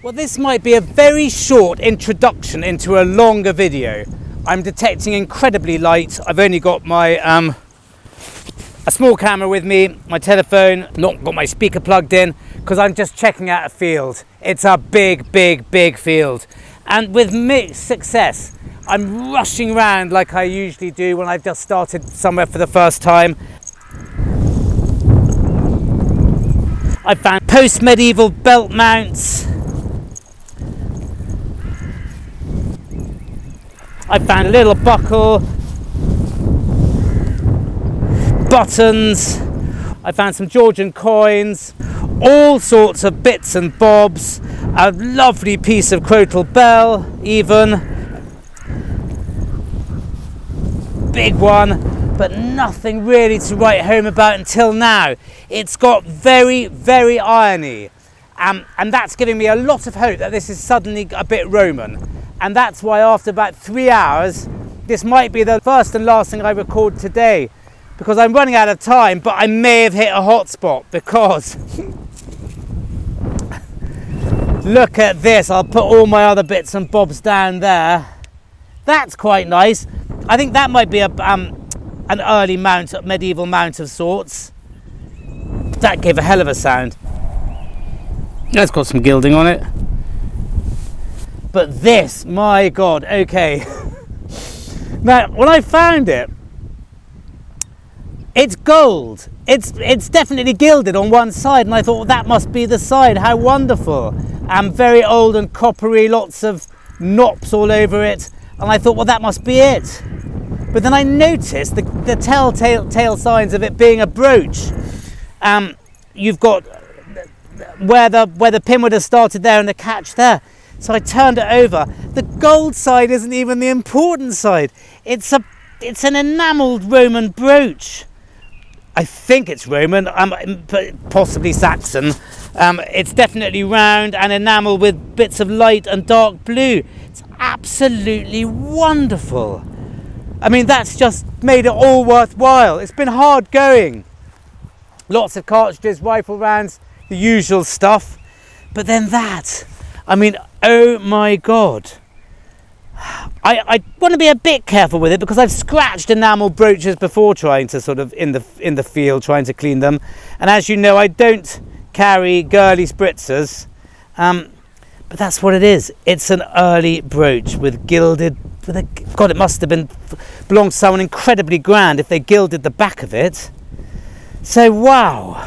Well, this might be a very short introduction into a longer video. I'm detecting incredibly light. I've only got my a small camera with me, my telephone, not got my speaker plugged in, because I'm just checking out a field. It's a big field. And with mixed success, I'm rushing around like I usually do when I've just started somewhere for the first time. I found post-medieval belt mounts. I found a little buckle, buttons, I found some Georgian coins, all sorts of bits and bobs, a lovely piece of crotal bell even, big one, but nothing really to write home about until now. It's got very irony, and that's giving me a lot of hope that this is suddenly a bit Roman. And that's why after about 3 hours, this might be the first and last thing I record today, because I'm running out of time, but I may have hit a hot spot, because look at this. I'll put all my other bits and bobs down there. That's quite nice. I think that might be an early mount, a medieval mount of sorts. That gave a hell of a sound. That's got some gilding on it. But this, my God, okay. Now, when I found it, it's gold. It's definitely gilded on one side, and I thought, well, that must be the side. How wonderful. Very old and coppery, lots of knops all over it. And I thought, well, that must be it. But then I noticed the telltale signs of it being a brooch. You've got where the pin would have started there and the catch there. So I turned it over. The gold side isn't even the important side. It's an enamelled Roman brooch. I think it's Roman, possibly Saxon. It's definitely round and enamelled with bits of light and dark blue. It's absolutely wonderful. I mean, that's just made it all worthwhile. It's been hard going. Lots of cartridges, rifle rounds, the usual stuff. But then that, I mean, oh my God. I want to be a bit careful with it, because I've scratched enamel brooches before trying to sort of in the field trying to clean them, and as you know, I don't carry girly spritzers, but that's what it is. It's an early brooch with gilded, God, it must have belonged to someone incredibly grand if they gilded the back of it. So wow.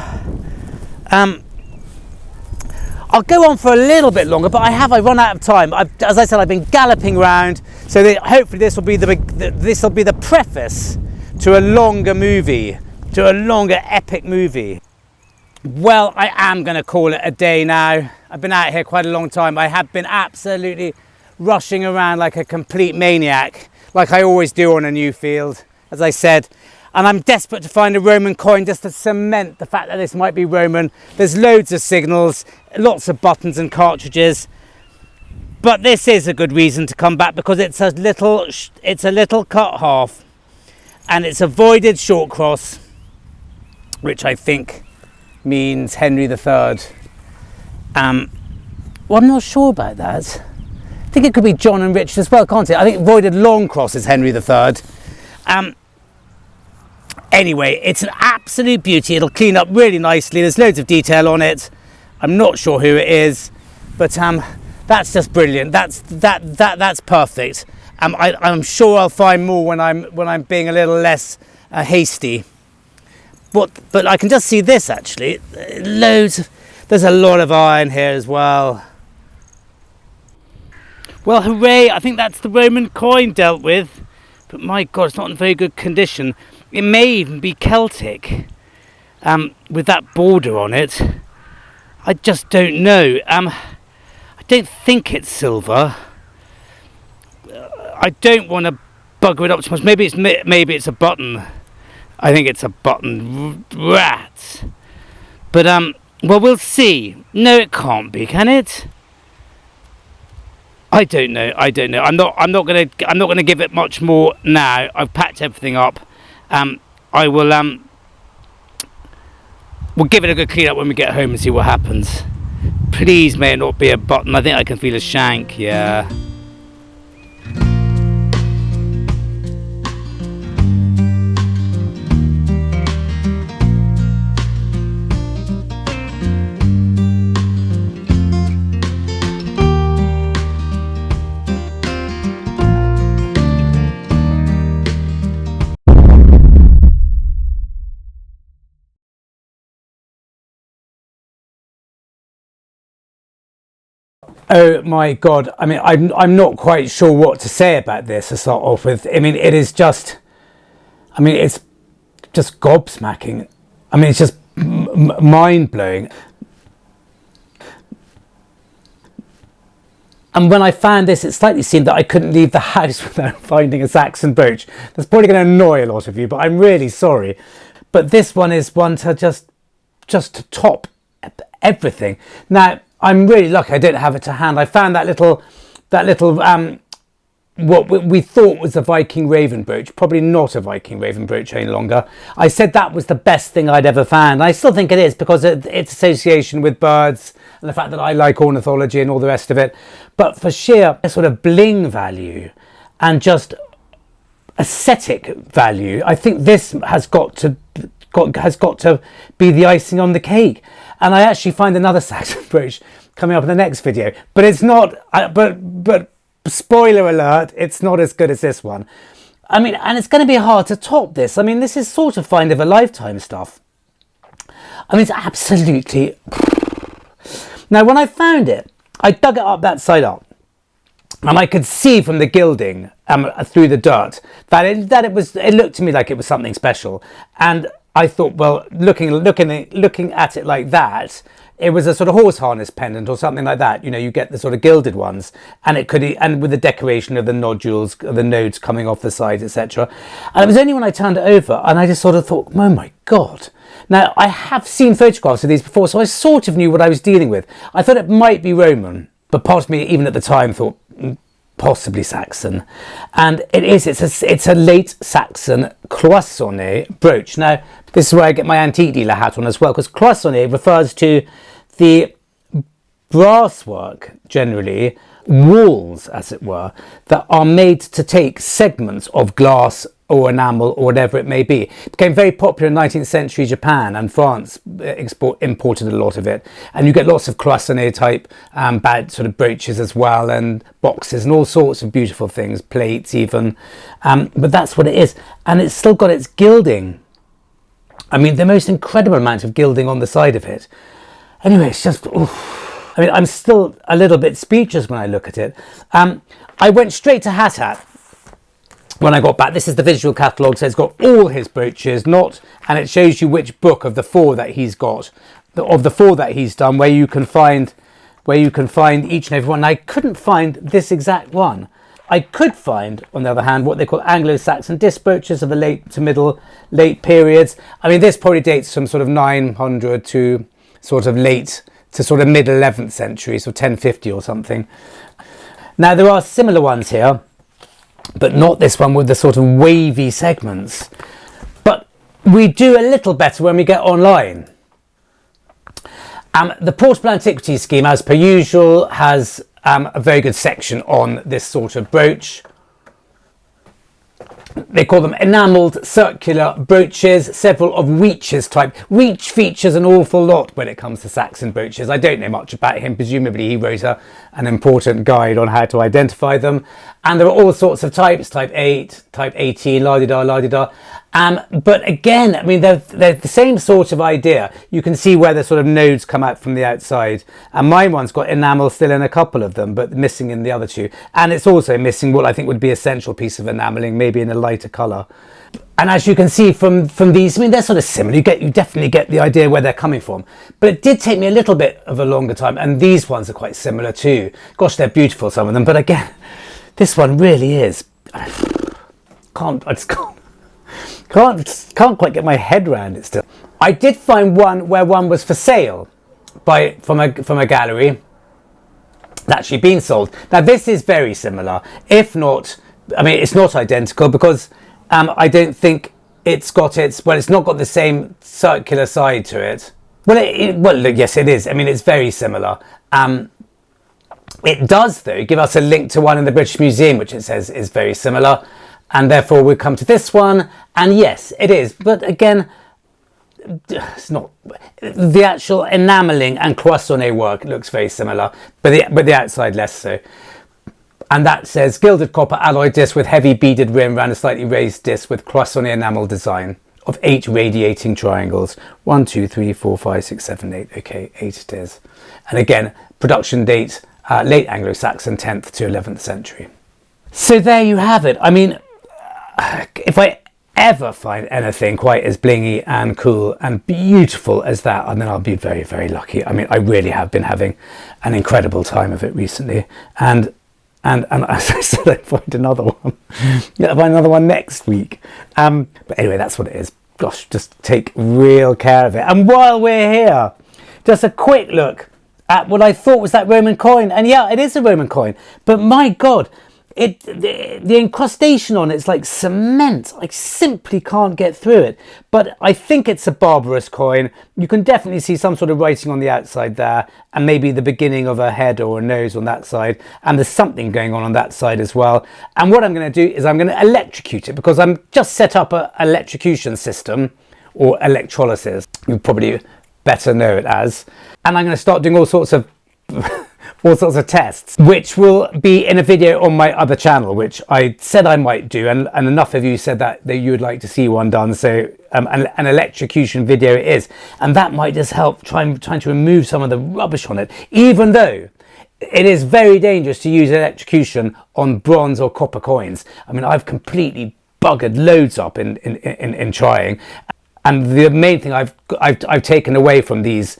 I'll go on for a little bit longer, but I run out of time. As I said, I've been galloping round, so hopefully this will be the preface to a longer movie, to a longer epic movie. Well, I am going to call it a day now. I've been out here quite a long time. I have been absolutely rushing around like a complete maniac, like I always do on a new field, as I said. And I'm desperate to find a Roman coin just to cement the fact that this might be Roman. There's loads of signals, lots of buttons and cartridges. But this is a good reason to come back, because it's a little cut half. And it's a voided short cross, which I think means Henry III. Well, I'm not sure about that. I think it could be John and Richard as well, can't it? I think voided long cross is Henry III. Anyway, it's an absolute beauty. It'll clean up really nicely. There's loads of detail on it. I'm not sure who it is, but that's just brilliant. That's perfect. I'm sure I'll find more when I'm being a little less hasty. But I can just see this actually. There's a lot of iron here as well. Well, hooray! I think that's the Roman coin dealt with. But my God, it's not in very good condition. It may even be Celtic, with that border on it. I just don't know. I don't think it's silver. I don't want to bugger it up too much. Maybe it's a button. I think it's a button. Rat. But well, we'll see. No, it can't be, can it? I don't know. I'm not gonna give it much more now. I've packed everything up. I will we'll give it a good clean up when we get home and see what happens. Please may it not be a button. I think I can feel a shank, yeah. Oh my God, I mean, I'm not quite sure what to say about this to start off with. I mean, it is just, I mean, it's just gobsmacking. I mean, it's just mind-blowing. And when I found this, it slightly seemed that I couldn't leave the house without finding a Saxon brooch. That's probably going to annoy a lot of you, but I'm really sorry. But this one is one to just top everything. Now, I'm really lucky I don't have it to hand. I found that little what we thought was a Viking raven brooch, probably not a Viking raven brooch any longer. I said that was the best thing I'd ever found. I still think it is, because its association with birds and the fact that I like ornithology and all the rest of it. But for sheer sort of bling value and just aesthetic value, I think this has got to be the icing on the cake. And I actually find another Saxon brooch coming up in the next video, but it's not, but spoiler alert, it's not as good as this one. I mean, and it's going to be hard to top this. I mean, this is sort of find of a lifetime stuff. I mean, it's absolutely... Now, when I found it, I dug it up that side up, and I could see from the gilding through the dirt that it looked to me like it was something special. And I thought, well, looking at it like that, it was a sort of horse harness pendant or something like that. You know, you get the sort of gilded ones, and and with the decoration of the nodules, the nodes coming off the sides, etc. And it was only when I turned it over and I just sort of thought, oh my God. Now, I have seen photographs of these before, so I sort of knew what I was dealing with. I thought it might be Roman, but part of me, even at the time, thought possibly Saxon. And it is, it's a late Saxon cloisonné brooch. Now, this is where I get my antique dealer hat on as well, because cloisonné refers to the brasswork, generally, walls, as it were, that are made to take segments of glass or enamel or whatever it may be. It became very popular in 19th century Japan, and France imported a lot of it. And you get lots of cloisonné type bad sort of brooches as well, and boxes and all sorts of beautiful things, plates even. But that's what it is. And it's still got its gilding. I mean, the most incredible amount of gilding on the side of it. Anyway, it's just... Oof. I mean, I'm still a little bit speechless when I look at it. I went straight to Hat when I got back. This is the visual catalogue, so it's got all his brooches, and it shows you which book of the four that he's got, of the four that he's done, where you can find each and every one. And I couldn't find this exact one. I could find, on the other hand, what they call Anglo-Saxon disc brooches of the late periods. I mean, this probably dates from sort of 900 to sort of mid 11th century, so 1050 or something. Now, there are similar ones here, but not this one with the sort of wavy segments. But we do a little better when we get online. The Portable Antiquities scheme, as per usual, has a very good section on this sort of brooch. They call them enamelled circular brooches, several of Weech's type. Weech features an awful lot when it comes to Saxon brooches. I don't know much about him. Presumably he wrote an important guide on how to identify them. And there are all sorts of types, type 8, type 18, la-di-da, la-di-da. But again, I mean, they're the same sort of idea. You can see where the sort of nodes come out from the outside. And my one's got enamel still in a couple of them, but missing in the other two. And it's also missing what I think would be an essential piece of enameling, maybe in a lighter colour. And as you can see from these, I mean, they're sort of similar. You definitely get the idea where they're coming from. But it did take me a little bit of a longer time. And these ones are quite similar too. Gosh, they're beautiful, some of them. But again, this one really is. I just can't quite get my head around it still. I did find one where one was for sale from a gallery. It's actually been sold. Now this is very similar, if not, I mean, it's not identical, because I don't think it's got it's not got the same circular side to it. Well, yes, it is. I mean, it's very similar. It does, though, give us a link to one in the British Museum, which it says is very similar. And therefore we'll come to this one. And yes, it is. But again, it's not. The actual enamelling and cloisonné work looks very similar, but the outside less so. And that says gilded copper alloy disc with heavy beaded rim around a slightly raised disc with cloisonné enamel design of 8 radiating triangles. 1, 2, 3, 4, 5, 6, 7, 8. Okay, 8 it is. And again, production date, late Anglo-Saxon 10th to 11th century. So there you have it. I mean, if I ever find anything quite as blingy and cool and beautiful as that, and then I'll be very, very lucky. I mean, I really have been having an incredible time of it recently, and as I said, I'd find another one. Yeah, I'll find another one next week. But anyway, that's what it is. Gosh, just take real care of it. And while we're here, just a quick look at what I thought was that Roman coin. And yeah, it is a Roman coin, but my God, the incrustation on it's like cement. I simply can't get through it. But I think it's a barbarous coin. You can definitely see some sort of writing on the outside there, and maybe the beginning of a head or a nose on that side. And there's something going on that side as well. And what I'm going to do is I'm going to electrocute it, because I'm just set up an electrocution system, or electrolysis. You probably better know it as. And I'm going to start doing all sorts of tests, which will be in a video on my other channel, which I said I might do, and enough of you said that you would like to see one done, so an electrocution video it is, and that might just help trying to remove some of the rubbish on it, even though it is very dangerous to use electrocution on bronze or copper coins. I mean, I've completely buggered loads up in trying. And the main thing I've taken away from these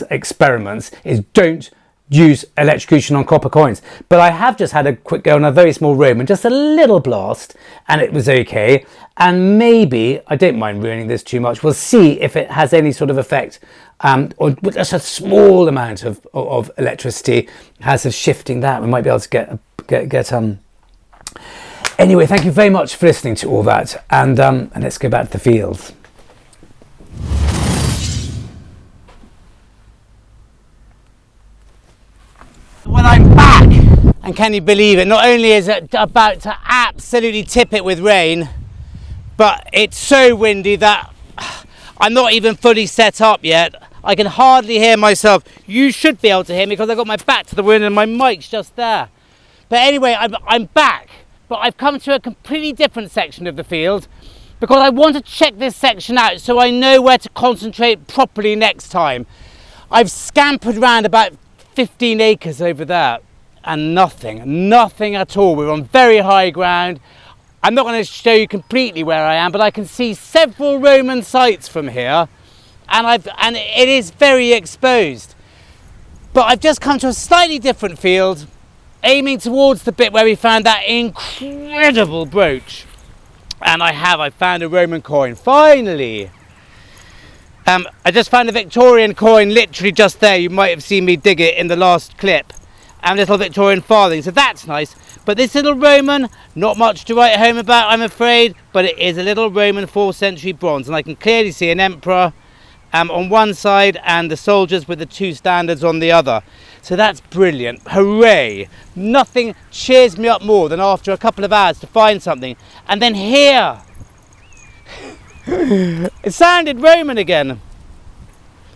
experiments is don't use electrocution on copper coins. But I have just had a quick go on a very small Roman, just a little blast, and it was okay. And maybe, I don't mind ruining this too much, we'll see if it has any sort of effect, or just a small amount of electricity has of shifting that. We might be able to get Anyway, thank you very much for listening to all that, and let's go back to the fields. Well, I'm back, and can you believe it? Not only is it about to absolutely tip it with rain, but it's so windy that I'm not even fully set up yet. I can hardly hear myself. You should be able to hear me because I've got my back to the wind and my mic's just there. But anyway, I'm back, but I've come to a completely different section of the field because I want to check this section out so I know where to concentrate properly next time. I've scampered around about 15 acres over there and nothing at all. We're on very high ground. I'm not going to show you completely where I am, but I can see several Roman sites from here, and it is very exposed. But I've just come to a slightly different field, aiming towards the bit where we found that incredible brooch. And I found a Roman coin, finally. I just found a Victorian coin literally just there. You might have seen me dig it in the last clip. And a little Victorian farthing, so that's nice. But this little Roman, not much to write home about, I'm afraid, but it is a little Roman 4th century bronze, and I can clearly see an emperor on one side and the soldiers with the 2 standards on the other. So that's brilliant. Hooray! Nothing cheers me up more than after a couple of hours to find something. And then here, it sounded Roman again,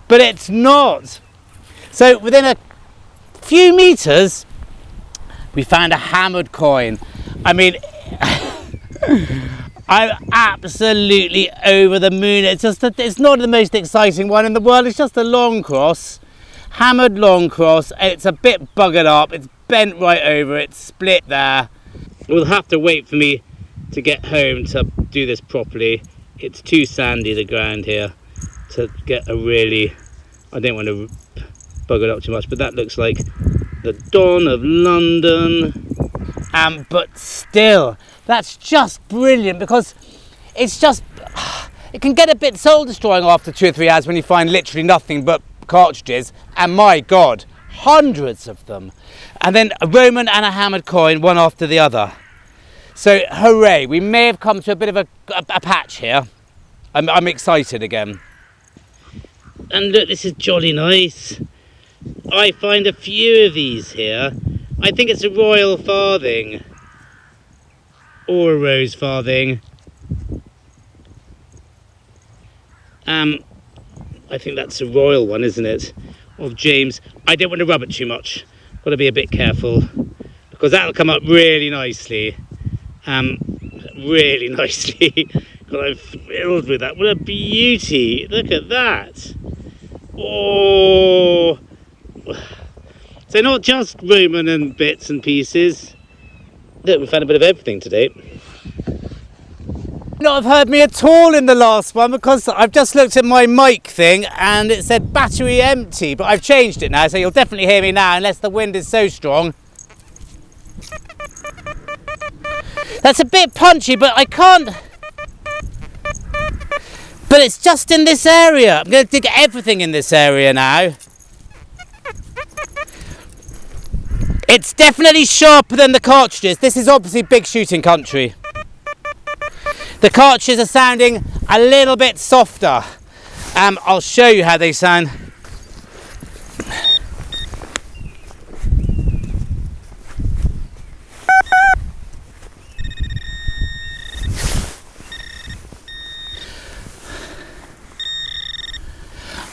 but it's not. So within a few meters, we found a hammered coin. I mean, I'm absolutely over the moon. It's not the most exciting one in the world. It's just a long cross, hammered long cross. It's a bit buggered up. It's bent right over. It's split there. You'll have to wait for me to get home to do this properly. It's too sandy, the ground here, to get a really, I don't want to bug it up too much, but that looks like the dawn of London. But still, that's just brilliant, because it's just, it can get a bit soul destroying after 2 or 3 hours when you find literally nothing but cartridges, and my God, hundreds of them. And then a Roman and a hammered coin, one after the other. So hooray, we may have come to a bit of a patch here. I'm excited again. And look, this is jolly nice. I find a few of these here. I think it's a royal farthing. Or a rose farthing. I think that's a royal one, isn't it? Of James. I don't want to rub it too much. Got to be a bit careful, because that'll come up really nicely. Really nicely. God, I'm filled with that. What a beauty. Look at that. Oh. So not just Roman and bits and pieces. Look, we found a bit of everything today. Not have heard me at all in the last one, because I've just looked at my mic thing and it said battery empty, but I've changed it now, so you'll definitely hear me now unless the wind is so strong. That's a bit punchy, but I can't. But it's just in this area. I'm going to dig everything in this area now. It's definitely sharper than the cartridges. This is obviously big shooting country. The cartridges are sounding a little bit softer. I'll show you how they sound.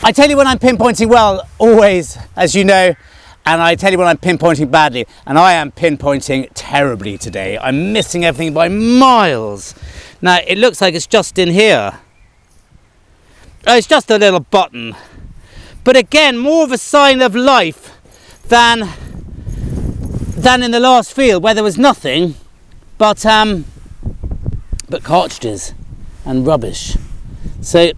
I tell you when I'm pinpointing well, always, as you know, and I tell you when I'm pinpointing badly, and I am pinpointing terribly today. I'm missing everything by miles. Now, it looks like it's just in here. Oh, it's just a little button. But again, more of a sign of life than in the last field where there was nothing but cartridges and rubbish. So,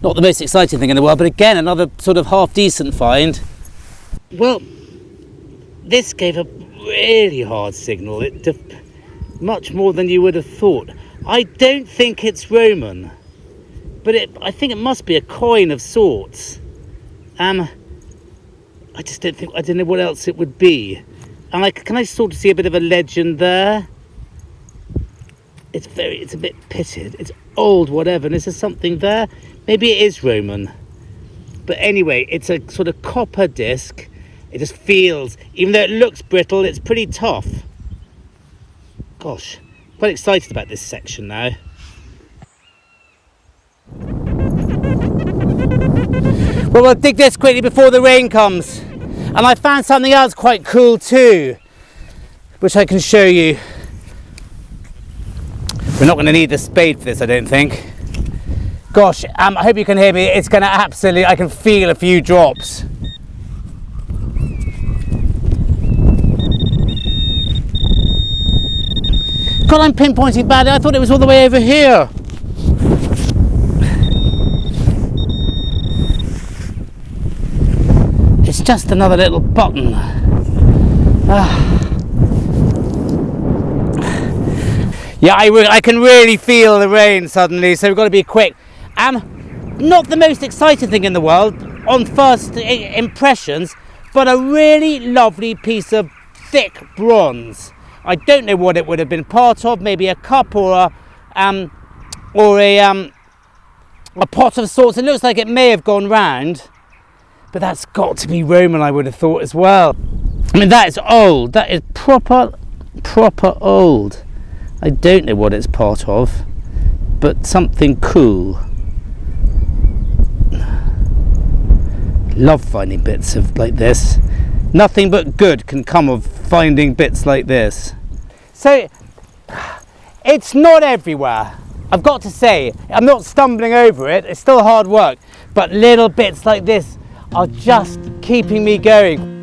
not the most exciting thing in the world, but again, another sort of half-decent find. Well, this gave a really hard signal. Much more than you would have thought. I don't think it's Roman, but I think it must be a coin of sorts. I just don't know what else it would be. And can I sort of see a bit of a legend there? It's a bit pitted. It's old, whatever. And is there something there? Maybe it is Roman. But anyway, it's a sort of copper disc. It just feels, even though it looks brittle, it's pretty tough. Gosh, quite excited about this section now. Well, we'll dig this quickly before the rain comes. And I found something else quite cool too, which I can show you. We're not going to need the spade for this, I don't think. Gosh, I hope you can hear me. It's going to absolutely, I can feel a few drops. God, I'm pinpointing badly. I thought it was all the way over here. It's just another little button. Yeah, I can really feel the rain suddenly, so we've got to be quick. Not the most exciting thing in the world on first impressions, but a really lovely piece of thick bronze. I don't know what it would have been part of, maybe a cup or a pot of sorts. It looks like it may have gone round, but that's got to be Roman, I would have thought as well. I mean, that is old. That is proper old. I don't know what it's part of, but something cool. Love finding bits of like this. Nothing but good can come of finding bits like this. So, it's not everywhere. I've got to say, I'm not stumbling over it. It's still hard work, but little bits like this are just keeping me going.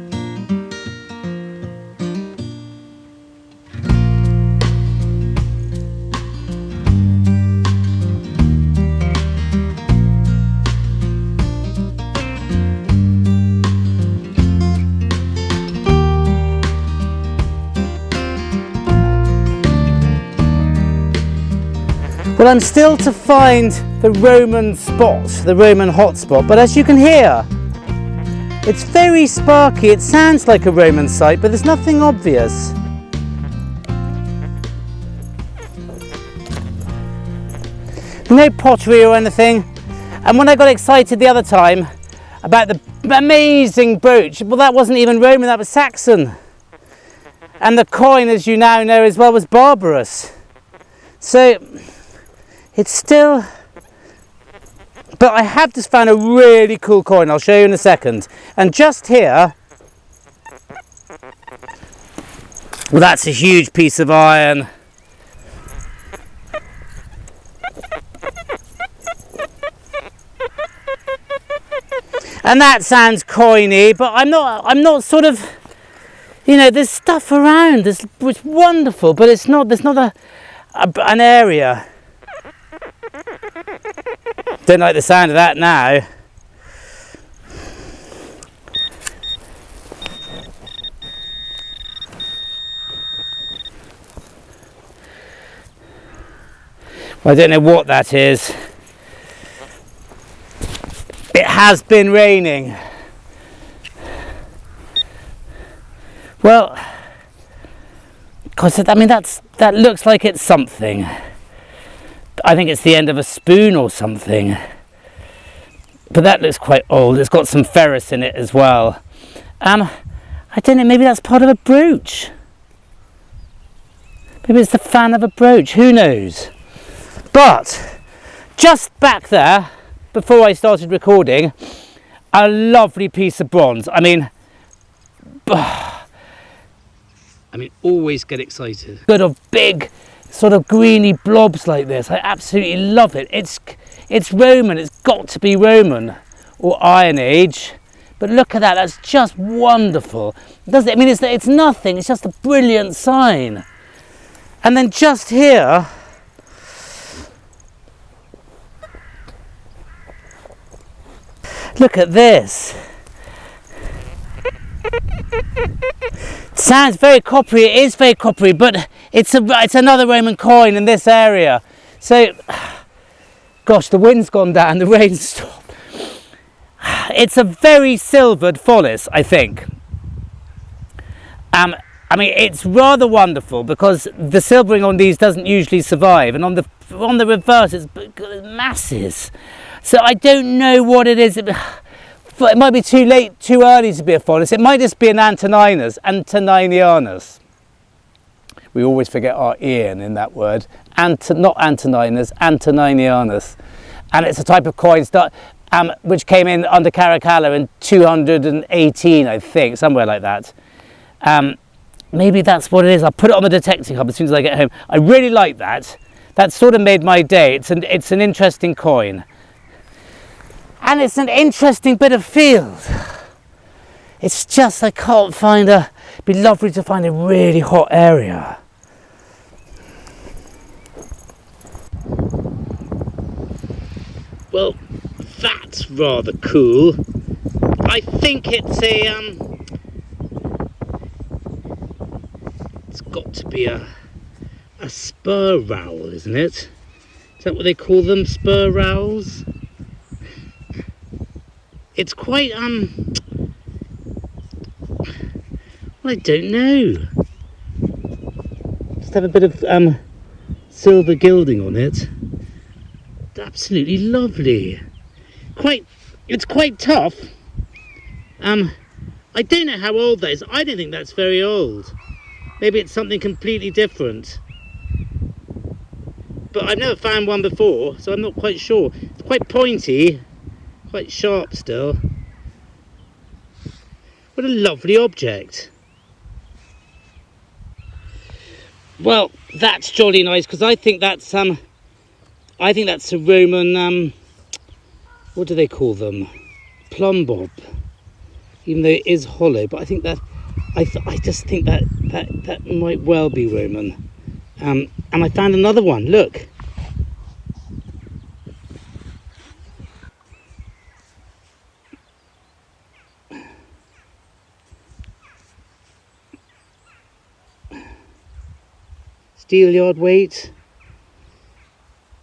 Well, I'm still to find the Roman spot, the Roman hotspot, but as you can hear, it's very sparky. It sounds like a Roman site, but there's nothing obvious. No pottery or anything. And when I got excited the other time about amazing brooch. Well, that wasn't even Roman, that was Saxon. And the coin, as you now know as well, was barbarous. So it's still, but I have just found a really cool coin. I'll show you in a second. And just here, well, that's a huge piece of iron. And that sounds coiny, but I'm not sort of, you know, there's stuff around, it's wonderful, but it's not, there's not an area. Don't like the sound of that now. Well, I don't know what that is. It has been raining. Well, because I mean that looks like it's something. I think it's the end of a spoon or something. But that looks quite old. It's got some ferrous in it as well. I don't know, maybe that's part of a brooch. Maybe it's the fan of a brooch, who knows? But just back there, before I started recording, a lovely piece of bronze. I mean, always get excited. Good of big, sort of greeny blobs like this. I absolutely love it. It's Roman. It's got to be Roman or Iron Age. But look at that. That's just wonderful. Doesn't it? I mean, it's nothing. It's just a brilliant sign. And then just here, look at this. It sounds very coppery. It is very coppery, but it's another Roman coin in this area. So, gosh, the wind's gone down, the rain's stopped. It's a very silvered follis, I think. I mean, it's rather wonderful because the silvering on these doesn't usually survive, and on the reverse, it's masses. So I don't know what it is. It might be too late, too early to be a follis. It might just be an Antoninus, Antoninianus. We always forget our Ian in that word. Not Antoninus, Antoninianus. And it's a type of coin which came in under Caracalla in 218, I think, somewhere like that. Maybe that's what it is. I'll put it on the detecting hub as soon as I get home. I really like that. That sort of made my day. It's an interesting coin. And it's an interesting bit of field. It's just, I can't find it'd be lovely to find a really hot area. Well, that's rather cool. I think it's it's got to be a spur rowel, isn't it? Is that what they call them, spur rowels? It's quite, well, I don't know. Just have a bit of silver gilding on it. Absolutely lovely. It's quite tough. I don't know how old that is. I don't think that's very old. Maybe it's something completely different. But I've never found one before, so I'm not quite sure. It's quite pointy. Quite sharp still. What a lovely object. Well, that's jolly nice because I think that's a Roman what do they call them? Plumb bob. Even though it is hollow, but I think that I just think that might well be Roman. And I found another one. Look. Steel yard weight.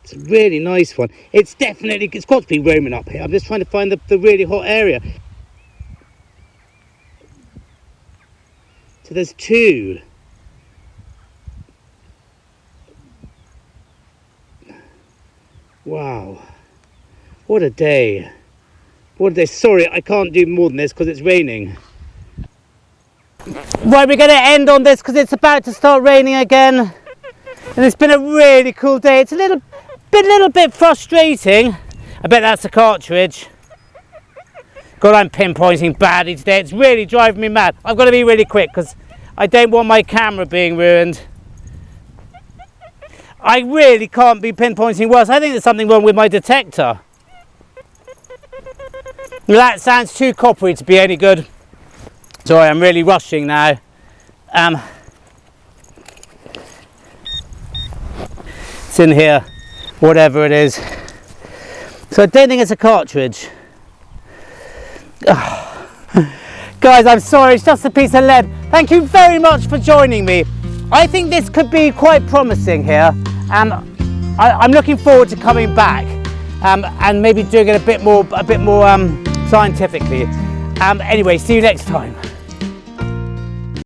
It's a really nice one. It's got to be Roman up here. I'm just trying to find the really hot area. So there's two. Wow. What a day. What did they? Sorry, I can't do more than this because it's raining. Right, we're going to end on this because it's about to start raining again. And it's been a really cool day. It's a little bit frustrating. I bet that's a cartridge. God, I'm pinpointing badly today. It's really driving me mad. I've got to be really quick because I don't want my camera being ruined. I really can't be pinpointing worse. I think there's something wrong with my detector. That sounds too coppery to be any good. Sorry, I'm really rushing now. It's in here, whatever it is. So I don't think it's a cartridge. Oh. Guys, I'm sorry, it's just a piece of lead. Thank you very much for joining me. I think this could be quite promising here. I'm looking forward to coming back and maybe doing it a bit more scientifically. Anyway, see you next time.